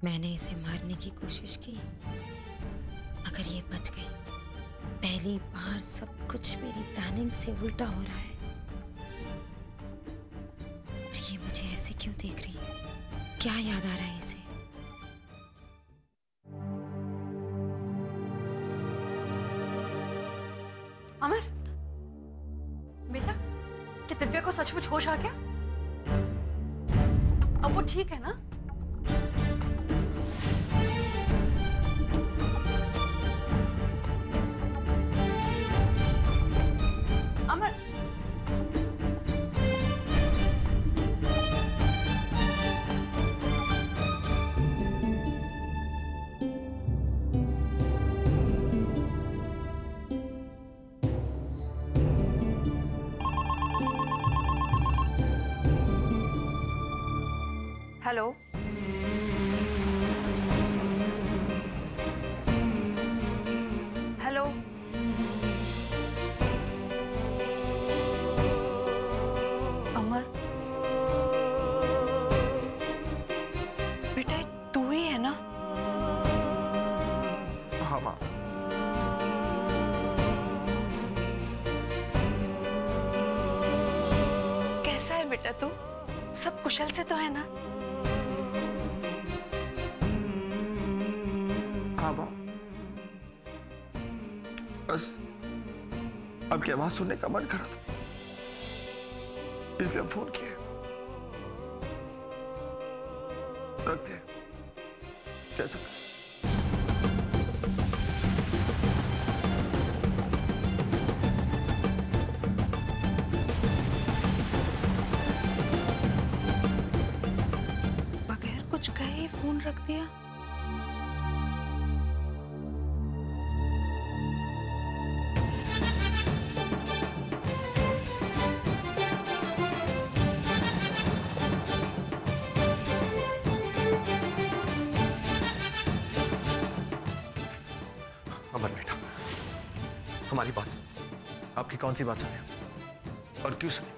मैंने इसे मारने की कोशिश की मगर ये बच गई। पहली बार सब कुछ मेरी प्लानिंग से उल्टा हो रहा है। और ये मुझे ऐसे क्यों देख रही है? क्या याद आ रहा है इसे? अमर, बेटा, क्या दिव्या को सचमुच होश आ गया? अब वो ठीक है ना? अमर, हेलो। हेलो। अमर, बेटा तू ही है ना? हाँ माँ। कैसा है बेटा तू? सब कुशल से तो है ना? हाँ माँ, बस आपकी आवाज सुनने का मन करा था, इसलिए फोन किया। रखते हैं जैसा। बगैर कुछ कहे ही फोन रख दिया। अमर बेटा, हमारी बात, आपकी कौन सी बात सुने और क्यों सुने?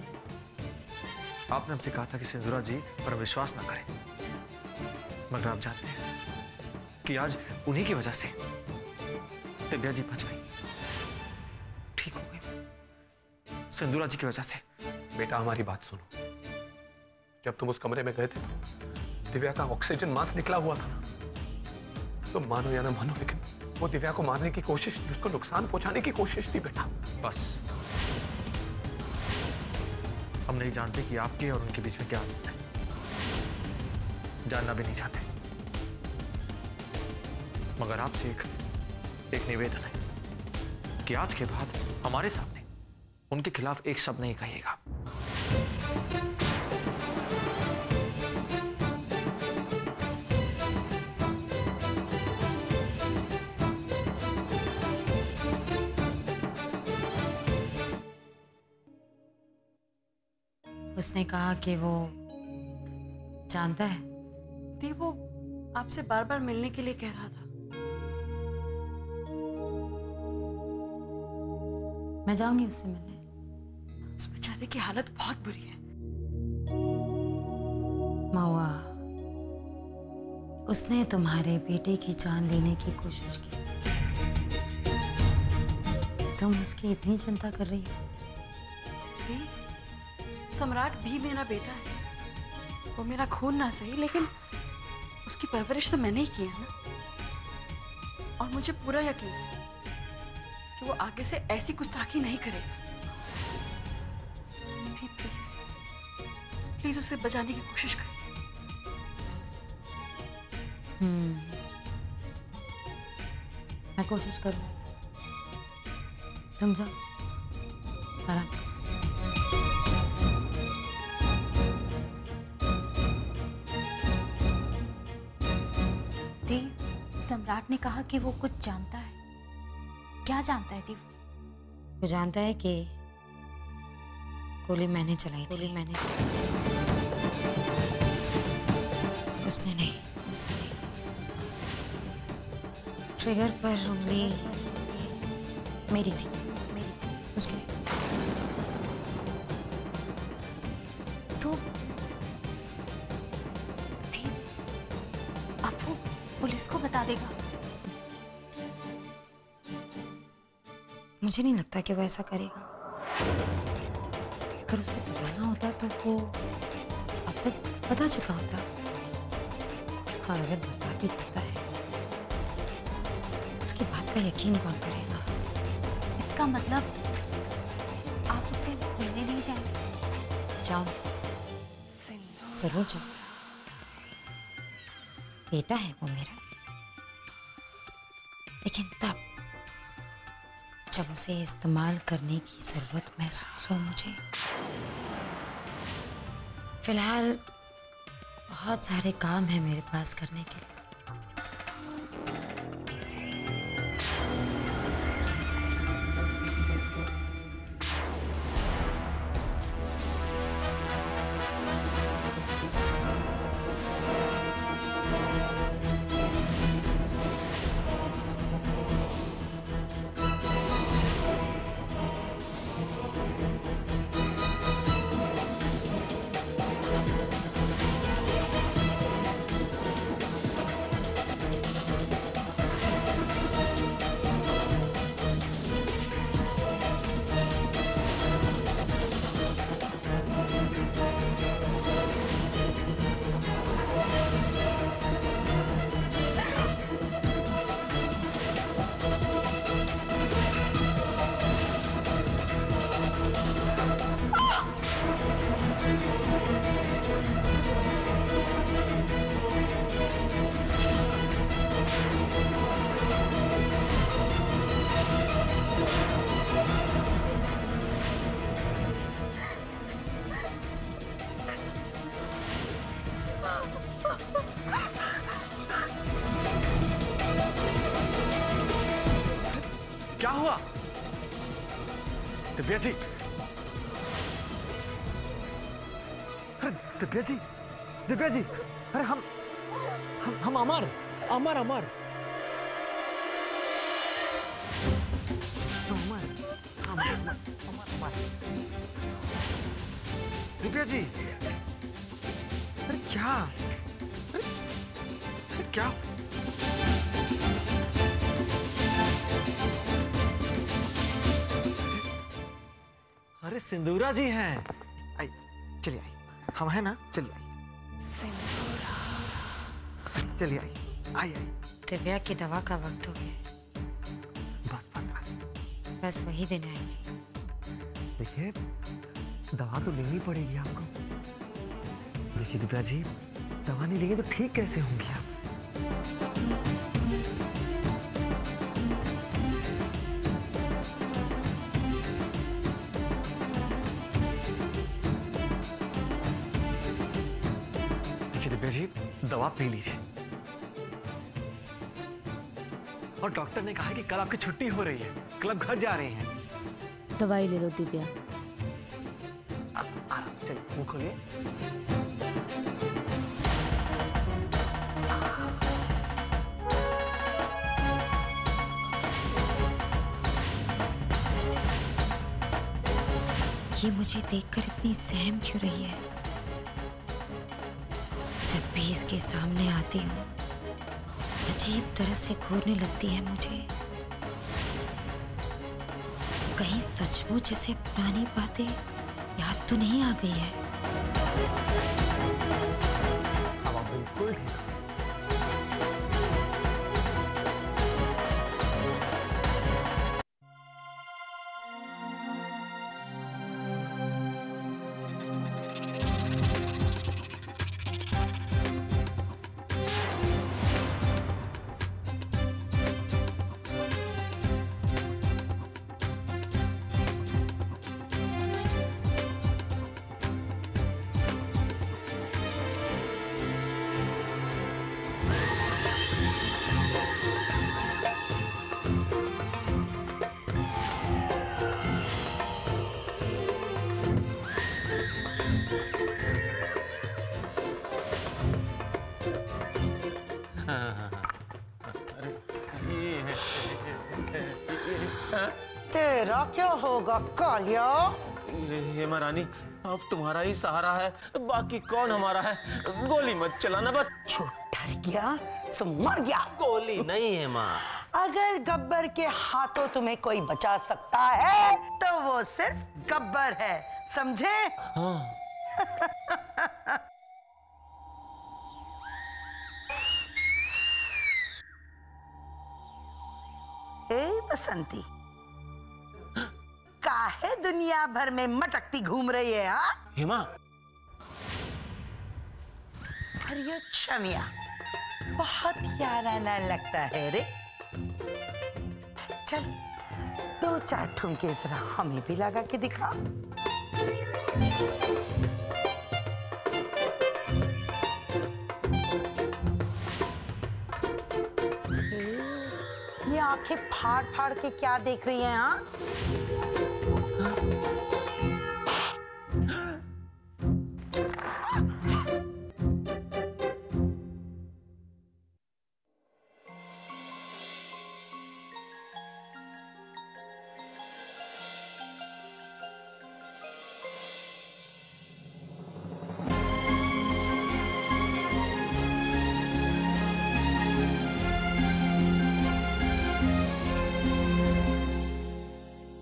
आपने हमसे कहा था कि सिंदूरा जी पर विश्वास ना करें, मगर आप जानते हैं कि आज उन्हीं की वजह से दिव्या जी बच गई, ठीक हो गई, सिंदूरा जी की वजह से। बेटा हमारी बात सुनो, जब तुम उस कमरे में गए थे, दिव्या का ऑक्सीजन मास्क निकला हुआ था ना, तो मानो या ना मानो, लेकिन वो दिव्या को मारने की कोशिश थी, उसको नुकसान पहुंचाने की कोशिश थी बेटा। बस हम नहीं जानते कि आपके और उनके बीच में क्या है, जानना भी नहीं चाहते, मगर आपसे एक निवेदन है कि आज के बाद हमारे सामने उनके खिलाफ एक शब्द नहीं कहिएगा। उसने कहा कि वो जानता है। दी, वो आपसे बार बार मिलने के लिए कह रहा था। मैं जाऊंगी उससे मिलने। उस बेचारे की हालत बहुत बुरी है। महुआ, उसने तुम्हारे बेटे की जान लेने की कोशिश की, तुम उसकी इतनी चिंता कर रही हो? दी, सम्राट भी मेरा बेटा है, वो मेरा खून ना सही, लेकिन उसकी परवरिश तो मैंने ही की है ना। और मुझे पूरा यकीन है कि वो आगे से ऐसी गुस्ताखी नहीं करेगा। प्लीज प्लीज उसे बचाने की कोशिश करिए। मैं कोशिश करूँ, तुम जाओ आराम। दी, सम्राट ने कहा कि वो कुछ जानता है। क्या जानता है दी? वो जानता है कि गोली मैंने चलाई थी। उसने नहीं। ट्रिगर पर उंगली मेरी थी, उसकी नहीं। तो दी, अब वो किसको बता देगा? मुझे नहीं लगता कि वो ऐसा करेगा। अगर उसे बताना होता तो वो अब तक बता चुका होता। और अगर बता भी देता है तो उसकी बात का यकीन कौन करेगा? इसका मतलब आप उसे मिलने नहीं जाएंगे? जाओ, जरूर जाओ। बेटा है वो मेरा, लेकिन तब जब उसे इस्तेमाल करने की जरूरत महसूस हो मुझे। फिलहाल बहुत सारे काम है मेरे पास करने के लिए। क्या हुआ? दिव्या जी, अरे दिव्या जी, दिव्या जी, अरे हम अमर अमर अमर अमर अमर अमर दिव्या जी, अरे क्या, अरे क्या? अरे सिंदूरा जी हैं। आई, चलिए आई, हम हैं ना, चलिए आई। सिंदूरा, चलिए आई, आई आई। दिव्या की दवा का वक्त हो गया। बस बस बस बस वही दिन आएंगे। देखिए, दवा तो लेनी पड़ेगी आपको। देखिए दिव्या जी, दवा नहीं लेंगे तो ठीक कैसे होंगी आप? दिव्या जी, दवा पी लीजिए। और डॉक्टर ने कहा है कि कल आपकी छुट्टी हो रही है, कल आप घर जा रहे हैं। दवाई ले लो दिव्या। चलिए, मुंह खोलिए। ये मुझे देखकर इतनी सहम क्यों रही है? जब भी इसके सामने आती हूँ अजीब तरह से घूरने लगती है मुझे। कहीं सचमुच इसे पुरानी बातें याद तो नहीं आ गई है? अब आप बिल्कुल ठीक। तेरा क्या होगा कालिया? हे महारानी, अब तुम्हारा ही सहारा है, बाकी कौन हमारा है। गोली मत चलाना बस। जो डर गया सो मर गया। गोली नहीं है माँ। अगर गब्बर के हाथों तुम्हें कोई बचा सकता है तो वो सिर्फ गब्बर है, समझे? हाँ। ए बसंती, काहे दुनिया भर में मटकती घूम रही है? हाँ हेमा। अरे ये शमिया बहुत याराना लगता है रे। चल 2-4 ठुमके जरा हमें भी लगा के दिखा। ये आंखें फाड़ फाड़ के क्या देख रही हैं? हाँ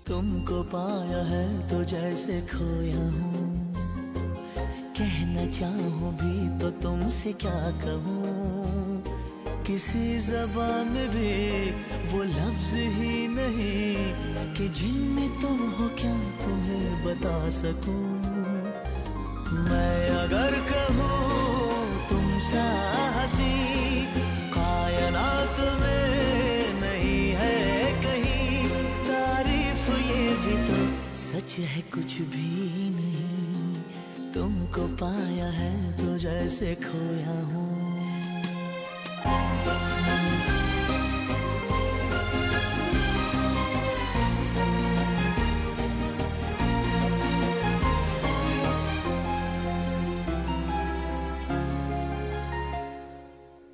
तुमको पाया है तो जैसे खोया हूँ, कहना चाहूँ भी तो तुमसे क्या कहूँ। किसी ज़बान में भी वो लफ्ज़ ही नहीं कि जिनमें तुम हो क्या तुम्हें बता सकूँ। मैं अगर कहूँ तुम सा हंसी कायनात में नहीं है कहीं, तारीफ ये भी तो सच है कुछ भी नहीं। तुमको पाया है तो जैसे खोया हूँ।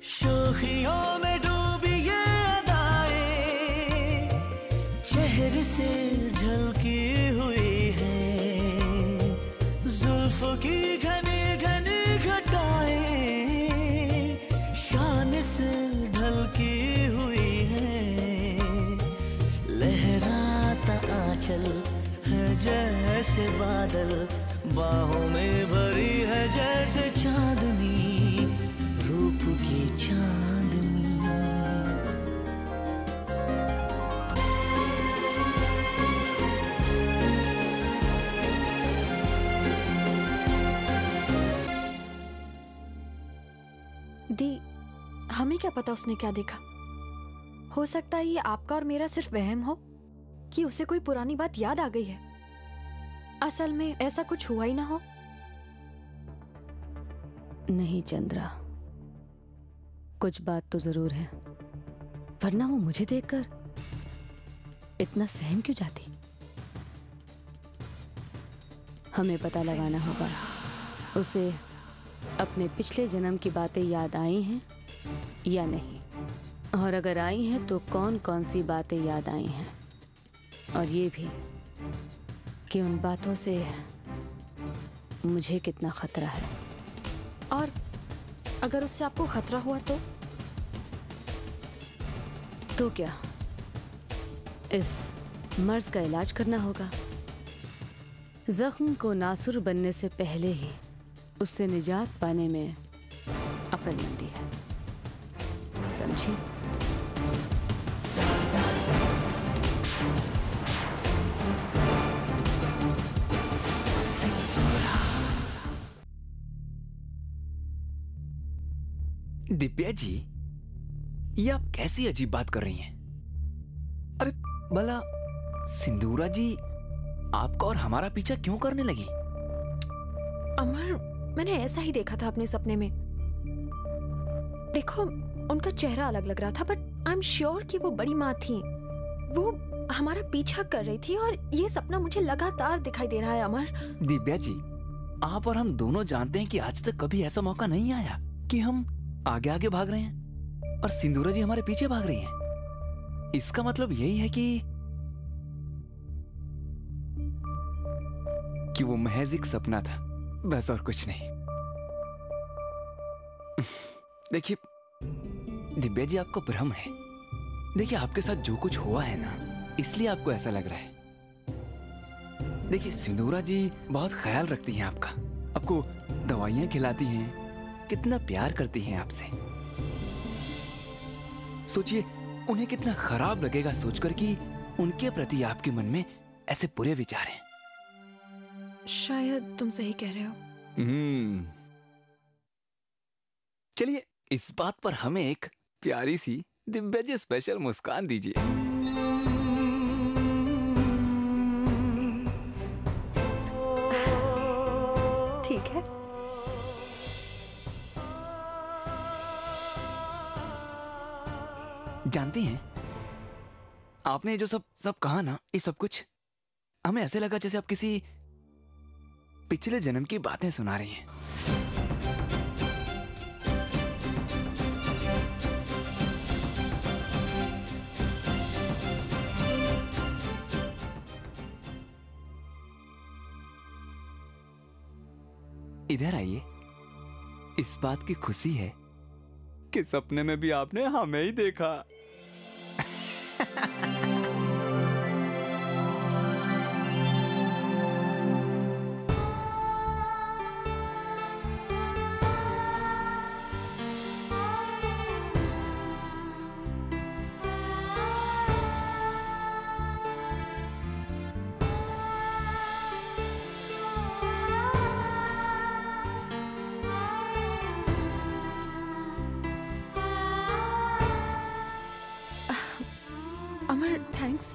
शोखियों में डूबी ये अदाएं चेहरे से झलकी हुई है, जुल्फों की घनी घनी घटाएं शान से ढलकी हुई है। लहराता आंचल है जैसे बादल, बाहों में भरी है जैसे चांदनी, रूप की चांदनी। दी, हमें क्या पता उसने क्या देखा। हो सकता है ये आपका और मेरा सिर्फ वहम हो कि उसे कोई पुरानी बात याद आ गई है। असल में ऐसा कुछ हुआ ही ना हो। नहीं चंद्रा, कुछ बात तो जरूर है, वरना वो मुझे देखकर इतना सहम क्यों जाती। हमें पता लगाना होगा उसे अपने पिछले जन्म की बातें याद आई हैं या नहीं, और अगर आई हैं तो कौन कौन सी बातें याद आई हैं, और ये भी कि उन बातों से मुझे कितना खतरा है। और अगर उससे आपको खतरा हुआ तो क्या इस मर्ज का इलाज करना होगा। जख्म को नासुर बनने से पहले ही उससे निजात पाने में अक्लमंदी है, समझी? दिव्या जी, ये आप कैसी अजीब बात कर रही हैं? अरे भला सिंदूरा जी आपका और हमारा पीछा क्यों करने लगी? अमर, मैंने ऐसा ही देखा था अपने सपने में। देखो, उनका चेहरा अलग लग रहा था, बट आई एम श्योर कि वो बड़ी माँ थी। वो हमारा पीछा कर रही थी और ये सपना मुझे लगातार दिखाई दे रहा है। अमर, दिव्या जी, आप और हम दोनों जानते हैं कि आज तक कभी ऐसा मौका नहीं आया कि हम आगे आगे भाग रहे हैं और सिंदूरा जी हमारे पीछे भाग रही हैं। इसका मतलब यही है कि कि वो महज एक सपना था, बस और कुछ नहीं। देखिए दिव्या जी, आपको भ्रम है। देखिए आपके साथ जो कुछ हुआ है ना, इसलिए आपको ऐसा लग रहा है। देखिए सिंदूरा जी बहुत ख्याल रखती हैं आपका, आपको दवाइयां खिलाती हैं, कितना प्यार करती हैं आपसे। सोचिए उन्हें कितना खराब लगेगा सोचकर कि उनके प्रति आपके मन में ऐसे बुरे विचार हैं। शायद तुम सही कह रहे हो। चलिए इस बात पर हमें एक प्यारी सी दिव्या जी स्पेशल मुस्कान दीजिए। ठीक है। जानती हैं, आपने जो सब कहा ना, ये सब कुछ हमें ऐसे लगा जैसे आप किसी पिछले जन्म की बातें सुना रही हैं। इधर आइए। इस बात की खुशी है कि सपने में भी आपने हमें ही देखा। अमर, थैंक्स।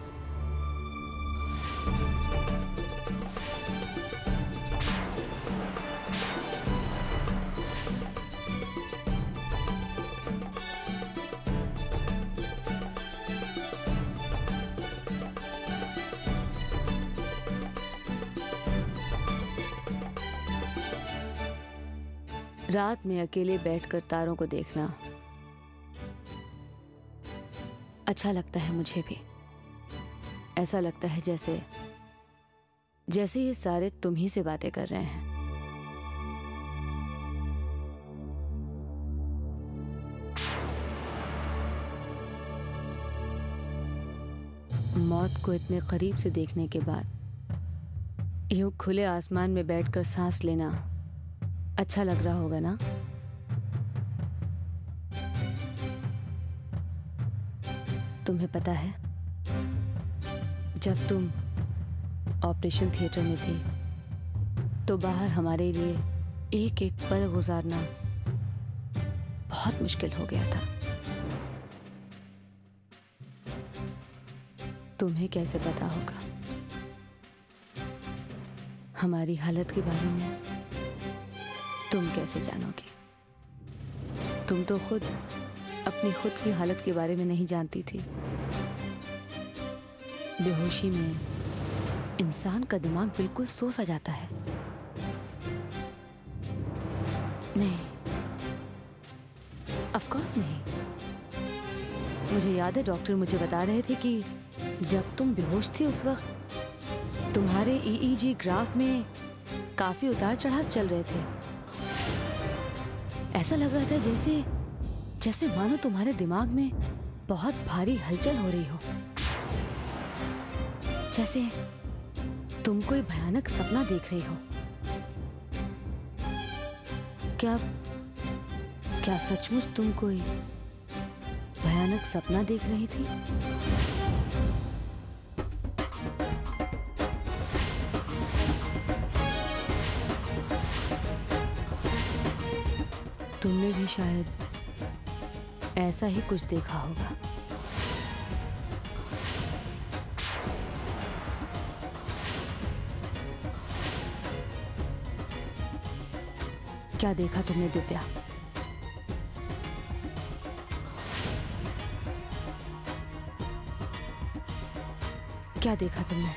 रात में अकेले बैठकर तारों को देखना अच्छा लगता है मुझे भी। ऐसा लगता है जैसे ये सारे तुम ही से बातें कर रहे हैं। मौत को इतने करीब से देखने के बाद यूं खुले आसमान में बैठकर सांस लेना अच्छा लग रहा होगा ना? तुम्हें पता है, जब तुम ऑपरेशन थिएटर में थी तो बाहर हमारे लिए एक एक पल गुजारना बहुत मुश्किल हो गया था। तुम्हें कैसे पता होगा हमारी हालत के बारे में? तुम कैसे जानोगे? तुम तो खुद अपनी खुद की हालत के बारे में नहीं जानती थी। बेहोशी में इंसान का दिमाग बिल्कुल सो सा जाता है। नहीं, ऑफ कोर्स नहीं। मुझे याद है डॉक्टर मुझे बता रहे थे कि जब तुम बेहोश थी उस वक्त तुम्हारे ईईजी ग्राफ में काफी उतार चढ़ाव चल रहे थे। ऐसा लग रहा था जैसे मानो तुम्हारे दिमाग में बहुत भारी हलचल हो रही हो, जैसे तुम कोई भयानक सपना देख रही हो। क्या सचमुच तुम कोई भयानक सपना देख रही थी? तुमने भी शायद ऐसा ही कुछ देखा होगा। क्या देखा तुमने दिव्या? क्या देखा तुमने?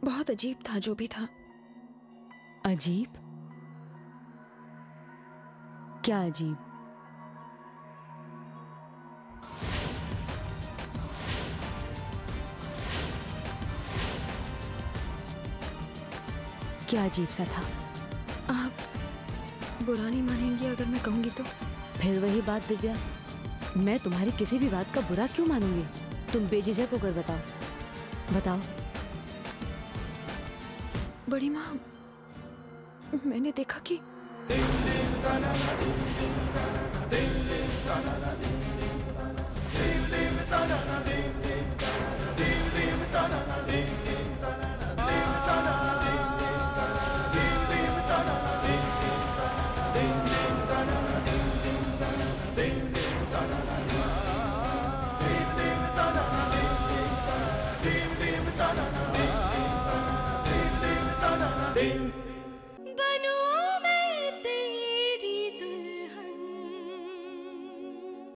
बहुत अजीब था जो भी था। अजीब? क्या अजीब? क्या अजीब सा था? आप बुरा नहीं मानेंगी अगर मैं कहूंगी तो? फिर वही बात दिव्या, मैं तुम्हारी किसी भी बात का बुरा क्यों मानूंगी? तुम बेझिझक होकर बताओ, बताओ। बड़ी माँ, मैंने देखा कि